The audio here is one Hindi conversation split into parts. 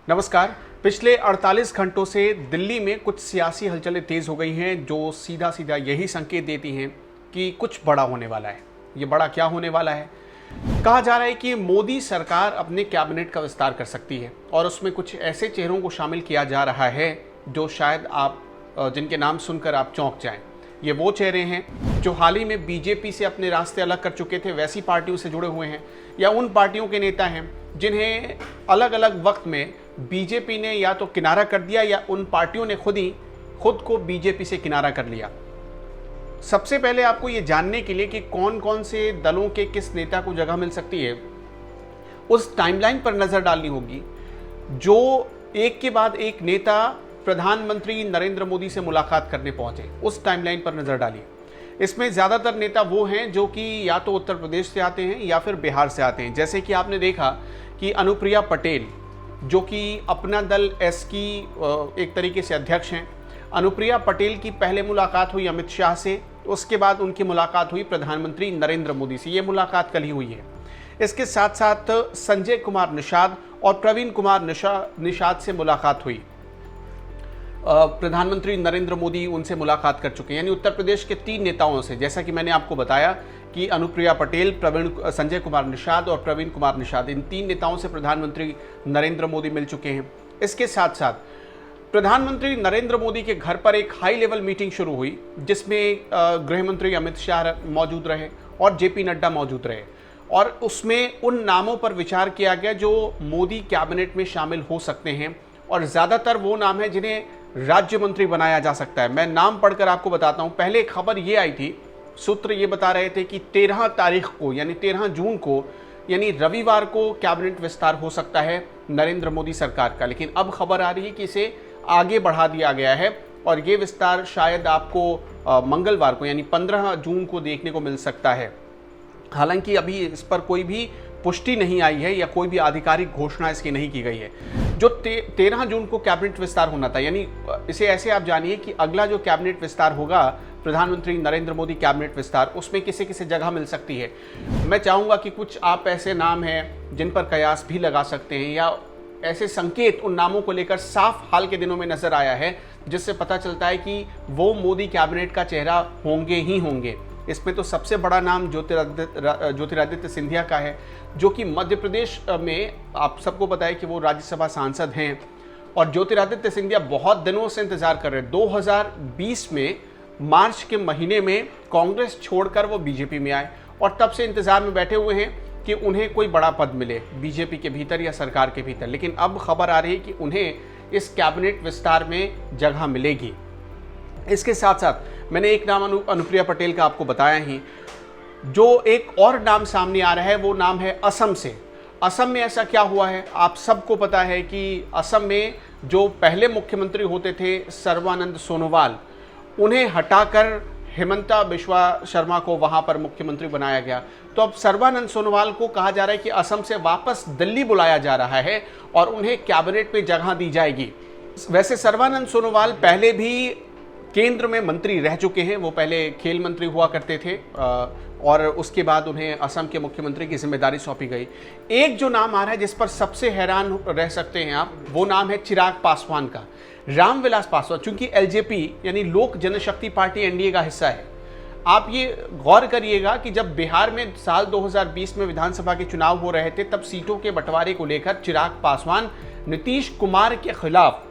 नमस्कार। पिछले 48 घंटों से दिल्ली में कुछ सियासी हलचलें तेज हो गई हैं जो सीधा सीधा यही संकेत देती हैं कि कुछ बड़ा होने वाला है। ये बड़ा क्या होने वाला है? कहा जा रहा है कि मोदी सरकार अपने कैबिनेट का विस्तार कर सकती है और उसमें कुछ ऐसे चेहरों को शामिल किया जा रहा है जो शायद जिनके नाम सुनकर आप चौंक जाएं। ये वो चेहरे हैं जो हाल ही में बीजेपी से अपने रास्ते अलग कर चुके थे, वैसी पार्टियों से जुड़े हुए हैं, या उन पार्टियों के नेता हैं जिन्हें अलग अलग वक्त में बीजेपी ने या तो किनारा कर दिया या उन पार्टियों ने खुद को बीजेपी से किनारा कर लिया। सबसे पहले आपको ये जानने के लिए कि कौन कौन से दलों के किस नेता को जगह मिल सकती है, उस टाइमलाइन पर नजर डालनी होगी जो एक के बाद एक नेता प्रधानमंत्री नरेंद्र मोदी से मुलाकात करने पहुंचे। उस टाइमलाइन पर नजर डालिए। इसमें ज्यादातर नेता वो हैं जो कि या तो उत्तर प्रदेश से आते हैं या फिर बिहार से आते हैं। जैसे कि आपने देखा कि अनुप्रिया पटेल जो कि अपना दल एस की एक तरीके से अध्यक्ष हैं, अनुप्रिया पटेल की पहले मुलाकात हुई अमित शाह से, उसके बाद उनकी मुलाकात हुई प्रधानमंत्री नरेंद्र मोदी से। ये मुलाकात कल ही हुई है। इसके साथ साथ संजय कुमार निषाद और प्रवीण कुमार निषाद से मुलाकात हुई। प्रधानमंत्री नरेंद्र मोदी उनसे मुलाकात कर चुके हैं। यानी उत्तर प्रदेश के 3 नेताओं से, जैसा कि मैंने आपको बताया कि अनुप्रिया पटेल, संजय कुमार निषाद और प्रवीण कुमार निषाद, इन 3 नेताओं से प्रधानमंत्री नरेंद्र मोदी मिल चुके हैं। इसके साथ साथ प्रधानमंत्री नरेंद्र मोदी के घर पर एक हाई लेवल मीटिंग शुरू हुई जिसमें गृह मंत्री अमित शाह मौजूद रहे और जेपी नड्डा मौजूद रहे, और उसमें उन नामों पर विचार किया गया जो मोदी कैबिनेट में शामिल हो सकते हैं, और ज़्यादातर वो नाम हैं जिन्हें राज्य मंत्री बनाया जा सकता है। मैं नाम पढ़कर आपको बताता हूं। पहले एक खबर ये आई थी, सूत्र ये बता रहे थे कि 13 तारीख को यानी 13 जून को यानी रविवार को कैबिनेट विस्तार हो सकता है नरेंद्र मोदी सरकार का, लेकिन अब खबर आ रही है कि इसे आगे बढ़ा दिया गया है और ये विस्तार शायद आपको मंगलवार को यानी 15 जून को देखने को मिल सकता है। हालांकि अभी इस पर कोई भी पुष्टि नहीं आई है या कोई भी आधिकारिक घोषणा इसकी नहीं की गई है। जो 13 जून को कैबिनेट विस्तार होना था, यानी इसे ऐसे आप जानिए कि अगला जो कैबिनेट विस्तार होगा, प्रधानमंत्री नरेंद्र मोदी कैबिनेट विस्तार, उसमें किसे किसे जगह मिल सकती है। मैं चाहूंगा कि कुछ आप ऐसे नाम हैं जिन पर कयास भी लगा सकते हैं या ऐसे संकेत उन नामों को लेकर साफ हाल के दिनों में नजर आया है जिससे पता चलता है कि वो मोदी कैबिनेट का चेहरा होंगे ही होंगे। इसमें तो सबसे बड़ा नाम ज्योतिरादित्य सिंधिया का है, जो कि मध्य प्रदेश में आप सबको पता है कि वो राज्यसभा सांसद हैं, और ज्योतिरादित्य सिंधिया बहुत दिनों से इंतजार कर रहे हैं। 2020 में मार्च के महीने में कांग्रेस छोड़कर वो बीजेपी में आए और तब से इंतजार में बैठे हुए हैं कि उन्हें कोई बड़ा पद मिले बीजेपी के भीतर या सरकार के भीतर। लेकिन अब खबर आ रही है कि उन्हें इस कैबिनेट विस्तार में जगह मिलेगी। इसके साथ साथ मैंने एक नाम अनुप्रिया पटेल का आपको बताया ही, जो एक और नाम सामने आ रहा है वो नाम है असम से। असम में ऐसा क्या हुआ है, आप सबको पता है कि असम में जो पहले मुख्यमंत्री होते थे सर्बानंद सोनोवाल, उन्हें हटाकर हिमंता बिश्वा शर्मा को वहां पर मुख्यमंत्री बनाया गया। तो अब सर्बानंद सोनोवाल को कहा जा रहा है कि असम से वापस दिल्ली बुलाया जा रहा है और उन्हें कैबिनेट में जगह दी जाएगी। वैसे सर्बानंद सोनोवाल पहले भी केंद्र में मंत्री रह चुके हैं। वो पहले खेल मंत्री हुआ करते थे और उसके बाद उन्हें असम के मुख्यमंत्री की जिम्मेदारी सौंपी गई। एक जो नाम आ रहा है जिस पर सबसे हैरान रह सकते हैं आप, वो नाम है चिराग पासवान का, रामविलास पासवान। चूंकि एलजेपी यानी लोक जनशक्ति पार्टी एनडीए का हिस्सा है। आप ये गौर करिएगा कि जब बिहार में साल 2020 में विधानसभा के चुनाव हो रहे थे, तब सीटों के बंटवारे को लेकर चिराग पासवान नीतीश कुमार के खिलाफ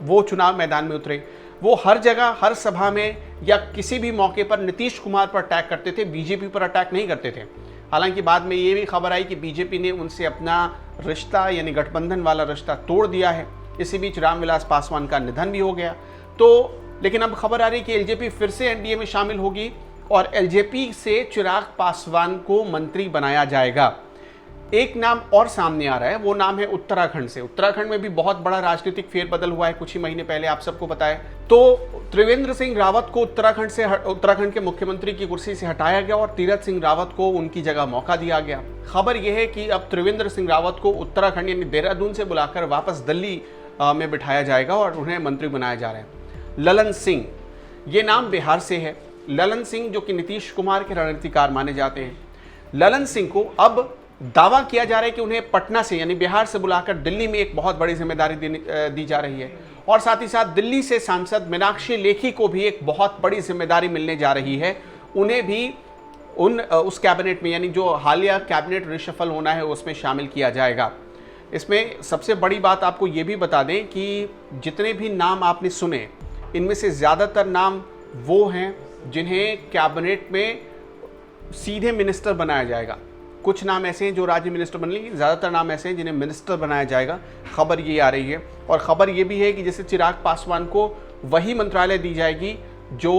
वो चुनाव मैदान में उतरे। वो हर जगह, हर सभा में या किसी भी मौके पर नीतीश कुमार पर अटैक करते थे, बीजेपी पर अटैक नहीं करते थे। हालांकि बाद में ये भी खबर आई कि बीजेपी ने उनसे अपना रिश्ता यानी गठबंधन वाला रिश्ता तोड़ दिया है। इसी बीच रामविलास पासवान का निधन भी हो गया। लेकिन अब खबर आ रही है कि एलजेपी फिर से एनडीए में शामिल होगी और एलजेपी से चिराग पासवान को मंत्री बनाया जाएगा। एक नाम और सामने आ रहा है, वो नाम है उत्तराखंड से। उत्तराखंड में भी बहुत बड़ा राजनीतिक फेरबदल हुआ है कुछ ही महीने पहले, आप सबको पता है। तो त्रिवेंद्र सिंह रावत को उत्तराखंड के मुख्यमंत्री की कुर्सी से हटाया गया और तीरथ सिंह रावत को उनकी जगह मौका दिया गया। खबर यह है कि अब त्रिवेंद्र सिंह रावत को उत्तराखंड यानी देहरादून से बुलाकर वापस दिल्ली में बिठाया जाएगा और उन्हें मंत्री बनाया जा रहा है। ललन सिंह, ये नाम बिहार से है। ललन सिंह जो कि नीतीश कुमार के रणनीतिकार माने जाते हैं। ललन सिंह को अब दावा किया जा रहा है कि उन्हें पटना से यानी बिहार से बुलाकर दिल्ली में एक बहुत बड़ी जिम्मेदारी दी जा रही है, और साथ ही साथ दिल्ली से सांसद मीनाक्षी लेखी को भी एक बहुत बड़ी जिम्मेदारी मिलने जा रही है। उन्हें भी उस कैबिनेट में, यानी जो हालिया कैबिनेट रिशफल होना है, उसमें शामिल किया जाएगा। इसमें सबसे बड़ी बात आपको ये भी बता दें कि जितने भी नाम आपने सुने, इनमें से ज़्यादातर नाम वो हैं जिन्हें कैबिनेट में सीधे मिनिस्टर बनाया जाएगा। कुछ नाम ऐसे हैं जो राज्य मिनिस्टर बन लेंगे, ज़्यादातर नाम ऐसे हैं जिन्हें मिनिस्टर बनाया जाएगा। खबर ये आ रही है, और ख़बर ये भी है कि जैसे चिराग पासवान को वही मंत्रालय दी जाएगी जो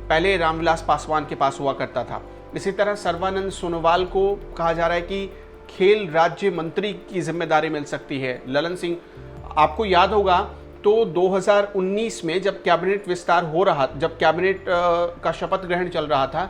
पहले रामविलास पासवान के पास हुआ करता था। इसी तरह सर्बानंद सोनोवाल को कहा जा रहा है कि खेल राज्य मंत्री की जिम्मेदारी मिल सकती है। ललन सिंह, आपको याद होगा तो 2019 में जब कैबिनेट विस्तार हो रहा, जब कैबिनेट का शपथ ग्रहण चल रहा था,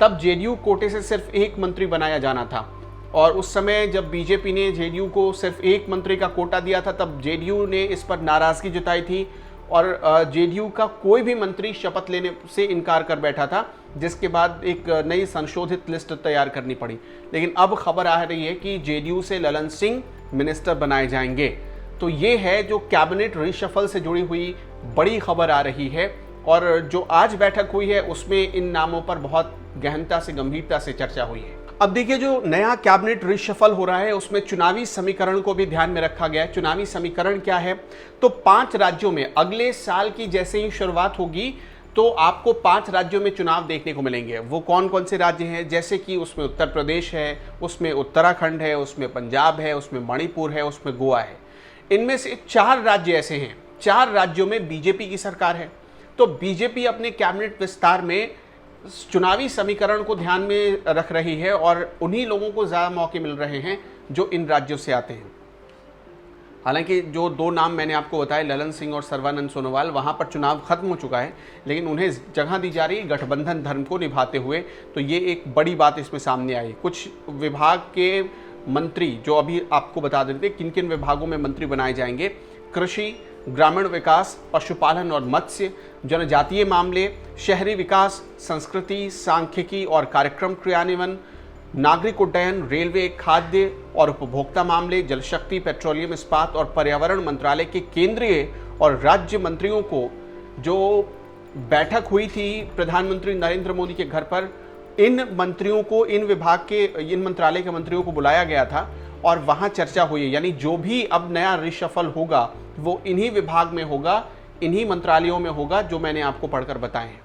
तब जेडीयू कोटे से सिर्फ एक मंत्री बनाया जाना था, और उस समय जब बीजेपी ने जेडीयू को सिर्फ एक मंत्री का कोटा दिया था, तब जेडीयू ने इस पर नाराजगी जताई थी, और जेडीयू का कोई भी मंत्री शपथ लेने से इनकार कर बैठा था, जिसके बाद एक नई संशोधित लिस्ट तैयार करनी पड़ी। लेकिन अब खबर आ रही है कि जेडीयू से ललन सिंह मिनिस्टर बनाए जाएंगे। तो ये है जो कैबिनेट रिशफल से जुड़ी हुई बड़ी खबर आ रही है, और जो आज बैठक हुई है उसमें इन नामों पर बहुत गहनता से, गंभीरता से चर्चा हुई है। अब देखिए, जो नया कैबिनेट रिशफल हो रहा है उसमें चुनावी समीकरण को भी ध्यान में रखा गया है। चुनावी समीकरण क्या है? तो 5 राज्यों में अगले साल की जैसे ही शुरुआत होगी तो आपको 5 राज्यों में चुनाव देखने को मिलेंगे। वो कौन कौन से राज्य हैं? जैसे कि उसमें उत्तर प्रदेश है, उसमें उत्तराखंड है, उसमें पंजाब है, उसमें मणिपुर है, उसमें गोवा है। इनमें से 4 राज्य ऐसे हैं, 4 राज्यों में बीजेपी की सरकार है। तो बीजेपी अपने कैबिनेट विस्तार में चुनावी समीकरण को ध्यान में रख रही है, और उन्हीं लोगों को ज़्यादा मौके मिल रहे हैं जो इन राज्यों से आते हैं। हालांकि जो 2 नाम मैंने आपको बताए, ललन सिंह और सर्बानंद सोनोवाल, वहाँ पर चुनाव खत्म हो चुका है, लेकिन उन्हें जगह दी जा रही है गठबंधन धर्म को निभाते हुए। तो ये एक बड़ी बात इसमें सामने आई। कुछ विभाग के मंत्री जो अभी आपको बता देते किन किन विभागों में मंत्री बनाए जाएंगे: कृषि, ग्रामीण विकास, पशुपालन और मत्स्य, जनजातीय मामले, शहरी विकास, संस्कृति, सांख्यिकी और कार्यक्रम क्रियान्वयन, नागरिक उड्डयन, रेलवे, खाद्य और उपभोक्ता मामले, जल शक्ति, पेट्रोलियम, इस्पात और पर्यावरण मंत्रालय के केंद्रीय और राज्य मंत्रियों को जो बैठक हुई थी प्रधानमंत्री नरेंद्र मोदी के घर पर, इन मंत्रियों को, इन विभाग के, इन मंत्रालय के मंत्रियों को बुलाया गया था और वहां चर्चा हुई है। यानी जो भी अब नया रिशफल होगा वो इन्हीं विभाग में होगा, इन्हीं मंत्रालयों में होगा जो मैंने आपको पढ़कर बताए हैं।